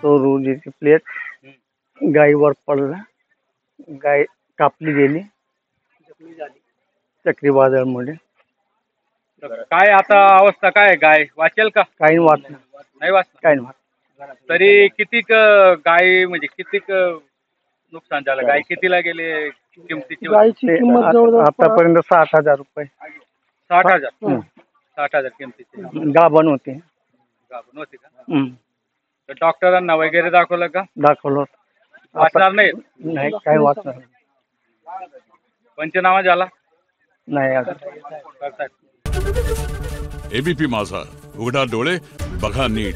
तो रोजीची प्लेट गायीवर पडला, गाय कापली गेली चक्रीवादळामुळे. काय आता अवस्था काय गाय वाचेल का? काही वाचलं नाही वाचणार. काही नाही. तरी कितीक गाय म्हणजे कितीक नुकसान झालं? गाय कितीला गेले? किमतीची होती? ते आतापर्यंत 60,000 रुपये. 60,000. हं. 60,000 किमतीची गाभण होते. गाभण होती का? हं. तर डॉक्टरांना वगैरे दाखवलं का? दाखवलं होतं. वाचणार नाही. नाही काही वाचणार पंचनामा झाला नाही अजून. करतायत. एबीपी माझा, उघडा डोळे बघा नीट.